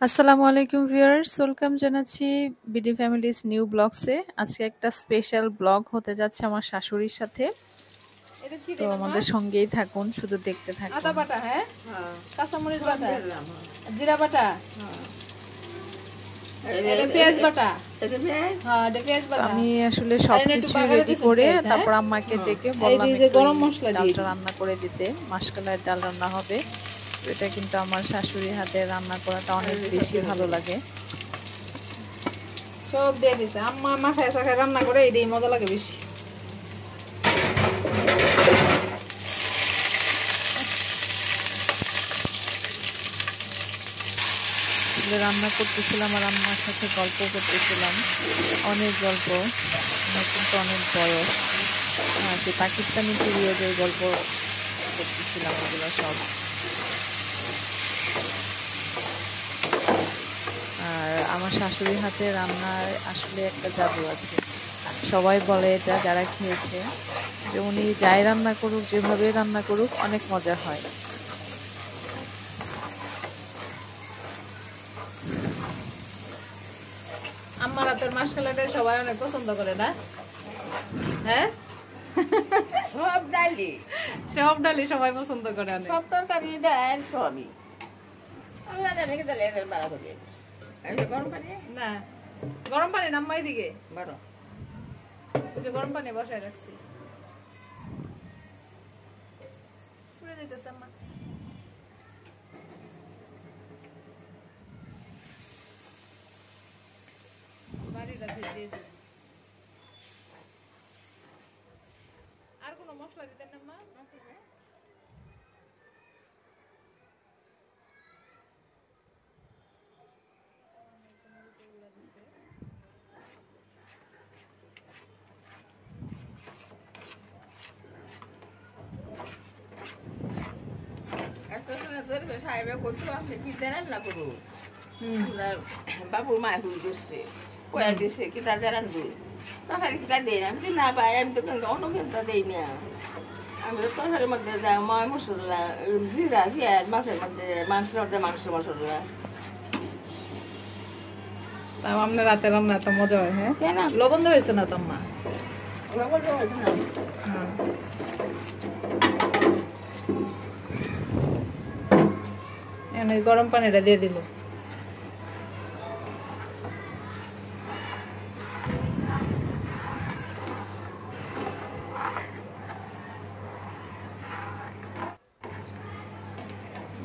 আসসালামু আলাইকুম viewers, welcome জানাচ্ছি বিডি ফ্যামিলিজ নিউ ব্লগসে। আজকে একটা স্পেশাল ব্লগ হতে যাচ্ছে আমার শাশুড়ির সাথে। এটা কি তো দেন আমাদের সঙ্গেই থাকুন, শুধু দেখতে আদা থাকুন। বাটা, হ্যাঁ, কাঁচামরিচ বাটা, জিরা বাটা, এটা পেঁয়াজ বাটা, হ্যাঁ এটা পেঁয়াজ বাটা। আমি আসলে আর এনে একটু সবকিছু বাগারে রেডি দিছেন করে পেঁয়াজ, হ্যাঁ? তারপর আম্মাকে ডেকে আর বললাম এই যে একটু গরম এই মশলা দিয়ে ডালটা দিন। রান্না করে দিতে। মাসকলাইয়ের ডাল রান্না হবে। তো এটা কিন্তু আমার শাশুড়ি হাতে রান্না করাটা অনেক বেশি ভালো লাগে। সব দিয়ে দিছে। আম্মা মাখায় শাখায় রান্না করে এটাই মজা লাগে বেশি। রান্না করতেছিলাম আর আম্মার সাথে গল্প করতেছিলাম, অনেক গল্প। আমার কিন্তু অনেক বয়স, সে পাকিস্তানি পিরিয়ডের গল্প করতেছিলাম ওগুলো সব। আর আমার শাশুড়ির হাতে রান্নার আসলে একটা জাদু আছে। সবাই বলে এটা যারা খেয়েছে, যে উনি যাই রান্না করুক, যেভাবে রান্না করুক, অনেক মজা হয়। আম্মার হাতের মাশকালাটা সবাই অনেক পছন্দ করে না, হ্যাঁ? সব ডালি সবাই পছন্দ করে অনেক। সব তরকারি ডাল সবই। আমি জানি কি তাহলে এদের বাড়া করবে। গরম পানি না, গরম পানি নাম্মাই দিকে, বড় ওই যে গরম পানি বসায় রাখছি। পুড়ে যাইতেছে আম্মা। বাড়িটা দিয়ে দিন। আর কোনো মশলা দিতেন না মা? একটা সময় ধরবে সাহেবে করতো আপনি কি জানেন না করু বাবুর মা হুই করছে কয়া দিছে কি তা জানান দুই তরকারি কিটা দেয় না আমি না পাই আমি তো কিন্তু অন্য কিন্তু দেই না আমি তো তরকারির মধ্যে যা ময় মশলা জিরা পেঁয়াজ মাছের মধ্যে মাংসের মধ্যে মাংস মশলা তাও আপনার রাতে রান্না এত মজা হয়, হ্যাঁ? কেন লবণ দেওয়া হয়েছে না তো আম্মা? লবণ দেওয়া হয়েছে না এখন এই গরম পানিটা দিয়ে দিল।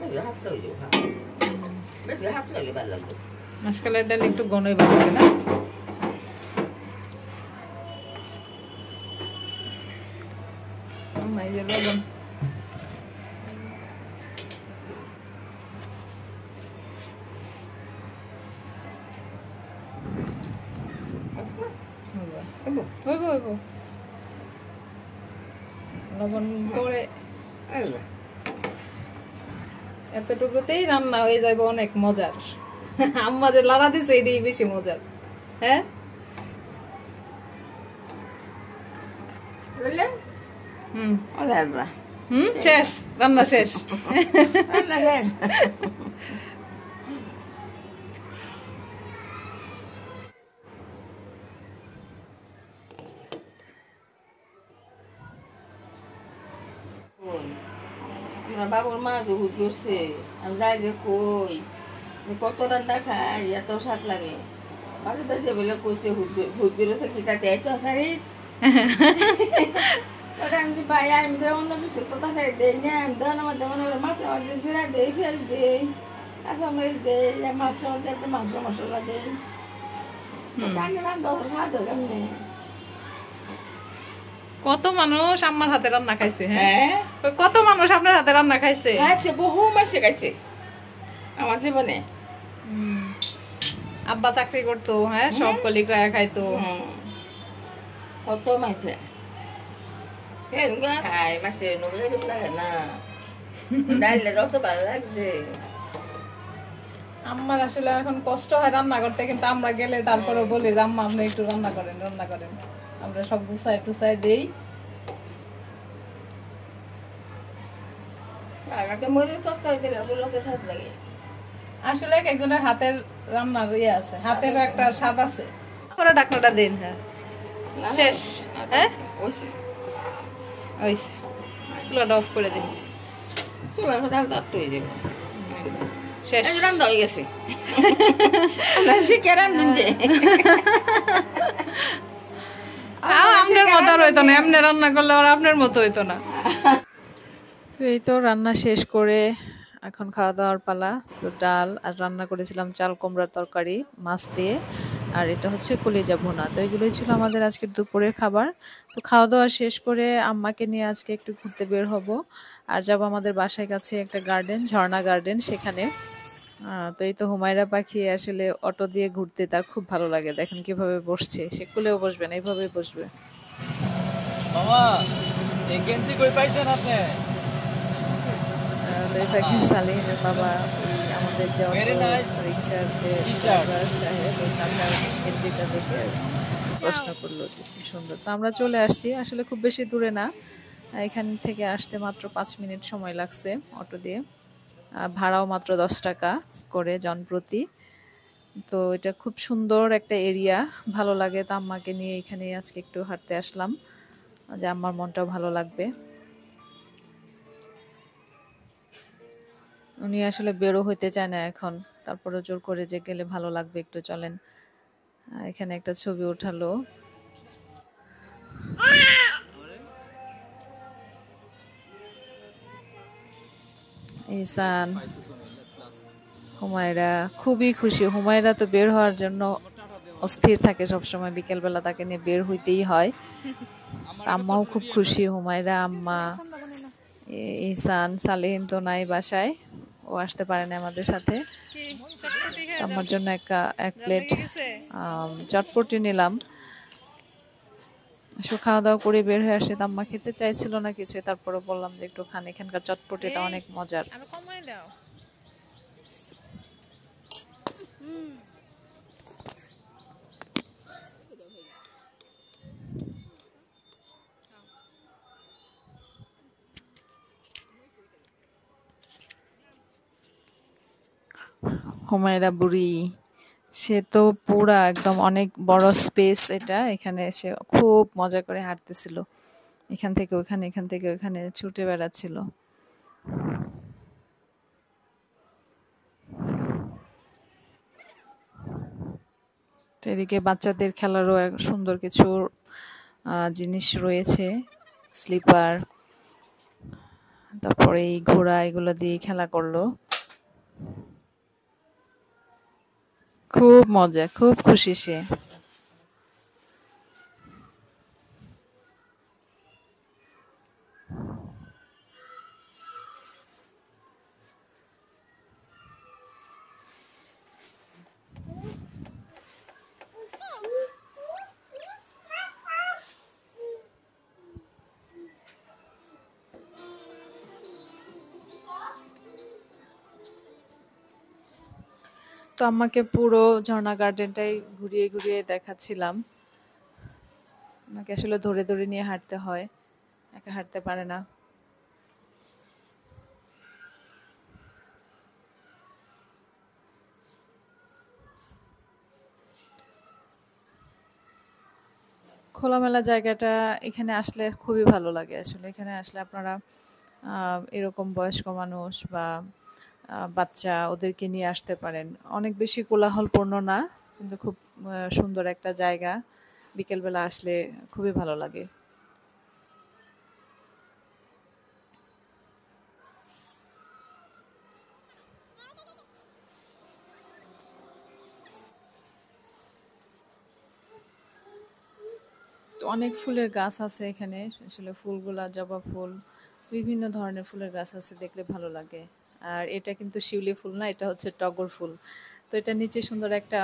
বেশি হাত লইলে বেশি হাত লইলে ভালো লাগবে মাসকালের ডাল একটু ঘনই ভালো লাগে না? আম্মা এই যে লবণ। হইব হইব, লবণ করে এতটুকুতেই রান্না হয়ে যাবে অনেক মজার। আম্মা যে লাড়া দিছে এটাই বেশি মজার, হ্যাঁ? বুঝলেন হুম আল্লাহ হুম, শেষ রান্না শেষ। আমার বাবুর মা হুট করছে আমি যাই যে কই কত রান্না খাই এত স্বাদ লাগে বাকি বাজে বলে কইছে হুট করেছে কি তা দেয় তরকারি ওটা আমি ভাই আমি তো অন্য কিছু তো তরকারি দেই না আমি তো আমার মধ্যে মনে মাছের মধ্যে জিরা দেই পেঁয়াজ দেই কাঁচামরিচ দেই মাংসের মধ্যে একটু মাংস মশলা দেই রান্না স্বাদ হবে কেমনি কত মানুষ আম্মার হাতে রান্না খাইছে, হ্যাঁ? হ্যাঁ ওই কত মানুষ আপনার হাতে রান্না খাইছে? খাইছে বহু মাসে খাইছে আমার জীবনে আব্বা চাকরি করতো, হ্যাঁ, সব কলিগরা খাইতো। কত মাসে খাই মাসে নবীন লাগে না ডাইলে যত ভালো লাগছে আম্মার আসলে এখন কষ্ট হয় রান্না করতে, কিন্তু আমরা গেলে তারপরে বলি যে আম্মা আপনি একটু রান্না করেন, রান্না করেন। আমরা সব গুছাই টুছাই দেই। আমাকে মরির কষ্ট হইতে লোকের সাথে লাগে আসলে এক একজনের হাতের রান্নার ইয়ে আছে, হাতের একটা স্বাদ আছে। পরে ঢাকনাটা দিন। হ্যাঁ শেষ। হ্যাঁ ওইসে ওইছে, চুলাটা অফ করে দিন। চুলার কথা তার তৈরি দেবো শেষ। এই রান্না হয়ে গেছে শিখে রান্ধুন যে আপনার মতো আর হইতো না, এমনি রান্না করলে আর আপনার মতো হইতো না। তো এই তো রান্না শেষ করে এখন খাওয়া দাওয়ার পালা। তো ডাল আর রান্না করেছিলাম চাল কুমড়ার তরকারি মাছ দিয়ে, আর এটা হচ্ছে কলিজা ভুনা। তো এগুলোই ছিল আমাদের আজকের দুপুরের খাবার। তো খাওয়া দাওয়া শেষ করে আম্মাকে নিয়ে আজকে একটু ঘুরতে বের হব, আর যাব আমাদের বাসায় কাছে একটা গার্ডেন, ঝর্ণা গার্ডেন, সেখানে। তো এই তো হুমায়রা পাখি আসলে অটো দিয়ে ঘুরতে তার খুব ভালো লাগে। দেখেন কিভাবে বসছে, সে কুলেও বসবে না, এইভাবে বসবে। মামা এই গেঞ্জি কই পাইছেন আপনি? তো এই ফাঁকে সালেহিনের বাবা ওই আমাদের যে Very অটো nice রিক্সার যে t-shirt. ড্রাইভার সাহেব, ওই চাচার গেঞ্জিটা দেখে প্রশ্ন করলো যে খুব সুন্দর। তো আমরা চলে আসছি, আসলে খুব বেশি দূরে না, এখান থেকে আসতে মাত্র 5 মিনিট সময় লাগছে অটো দিয়ে। ভাড়াও মাত্র 10 টাকা করে জনপ্রতি। তো এটা খুব সুন্দর একটা এরিয়া, ভালো লাগে। তো আম্মাকে নিয়ে এখানে আজকে একটু হাঁটতে আসলাম, যে আম্মার মনটাও ভালো লাগবে। উনি আসলে বেরো হইতে চায় না এখন, তারপরে জোর করে যে গেলে ভালো লাগবে একটু, চলেন। এখানে একটা ছবি ওঠালো। ইহসান, হুমায়রা খুবই খুশি। হুমায়রা তো বের হওয়ার জন্য অস্থির থাকে সবসময়, বিকেলবেলা তাকে নিয়ে বের হইতেই হয়। আম্মাও খুব খুশি, হুমায়রা, আম্মা, ইহসান। সালেহিন তো নাই বাসায়, ও আসতে পারে না আমাদের সাথে। আমার জন্য এক প্লেট চটপটি নিলাম। খাওয়া দাওয়া করে বের হয়ে আসছে, আম্মা খেতে চাইছিল না কিছু, তারপরে বললাম যে একটু খান, এখানকার চটপটিটা অনেক মজার। হুমায়রা বুড়ি, সে তো পুরা একদম অনেক বড় স্পেস এটা, এখানে সে খুব মজা করে হাঁটতেছিল, এখান থেকে ওখানে, এখান থেকে ওখানে ছুটে বেড়াচ্ছিল। তো এদিকে বাচ্চাদের খেলারও সুন্দর কিছু জিনিস রয়েছে, স্লিপার, তারপরে এই ঘোড়া, এগুলো দিয়ে খেলা করলো। খুব মজা, খুব খুশি সে। তো আমাকে পুরো ঝর্ণা গার্ডেনটাই ঘুরিয়ে ঘুরিয়ে দেখাচ্ছিলাম। আমাকে আসলে ধরে ধরে নিয়ে হাঁটতে হয়, একা হাঁটতে পারে না। খোলামেলা জায়গাটা, এখানে আসলে খুবই ভালো লাগে। আসলে এখানে আসলে আপনারা এরকম বয়স্ক মানুষ বা বাচ্চা, ওদেরকে নিয়ে আসতে পারেন। অনেক বেশি কোলাহলপূর্ণ না, কিন্তু খুব সুন্দর একটা জায়গা। বিকেলবেলা আসলে খুবই ভালো লাগে। তো অনেক ফুলের গাছ আছে এখানে, আসলে ফুলগুলা জবা ফুল, বিভিন্ন ধরনের ফুলের গাছ আছে, দেখলে ভালো লাগে। আর এটা কিন্তু শিউলি ফুল না, এটা হচ্ছে টগর ফুল। তো এটা নিচে সুন্দর একটা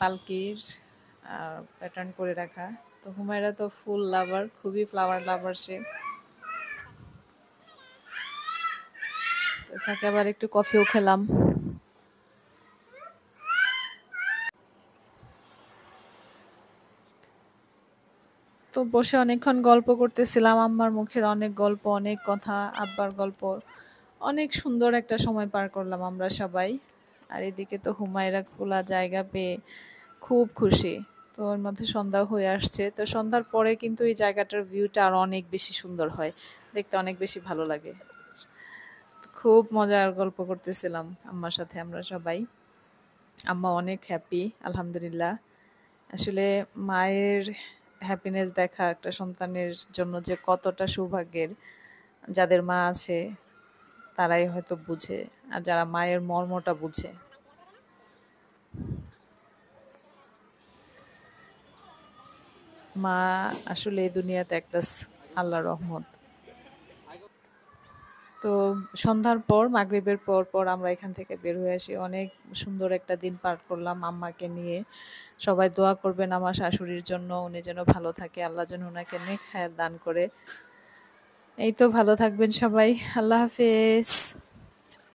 পালকির প্যাটার্ন করে রাখা। তো হুমায়রা তো ফুল লাভার, খুবই ফ্লাওয়ার লাভার সে। তো তাকে আবার একটু কফিও খেলাম। তো বসে অনেকক্ষণ গল্প করতেছিলাম, আম্মার মুখের অনেক গল্প, অনেক কথা, আব্বার গল্প, অনেক সুন্দর একটা সময় পার করলাম আমরা সবাই। আর এদিকে তো হুমায়রা খোলা জায়গা পেয়ে খুব খুশি। তো ওর মধ্যে সন্ধ্যা হয়ে আসছে, তো সন্ধ্যার পরে কিন্তু এই জায়গাটার ভিউটা আর অনেক বেশি সুন্দর হয়, দেখতে অনেক বেশি ভালো লাগে। খুব মজার গল্প করতেছিলাম আম্মার সাথে আমরা সবাই। আম্মা অনেক হ্যাপি, আলহামদুলিল্লাহ। আসলে মায়ের হ্যাপিনেস দেখা একটা সন্তানের জন্য যে কতটা সৌভাগ্যের, যাদের মা আছে তারাই হয়তো বুঝে, আর যারা মায়ের মর্মটা বুঝে। মা আসলে এই দুনিয়াতে একটা আল্লাহর রহমত। তো সন্ধ্যার পর মাগরিবের পর পর আমরা এখান থেকে বের হয়ে আসি, অনেক সুন্দর একটা দিন পার করলাম আম্মাকে নিয়ে। সবাই দোয়া করবেন আমার শাশুড়ির জন্য, উনি যেন ভালো থাকে, আল্লাহ যেন ওনাকে নেক হায়াত দান করে। এই তো, ভালো থাকবেন সবাই, আল্লাহ হাফেজ।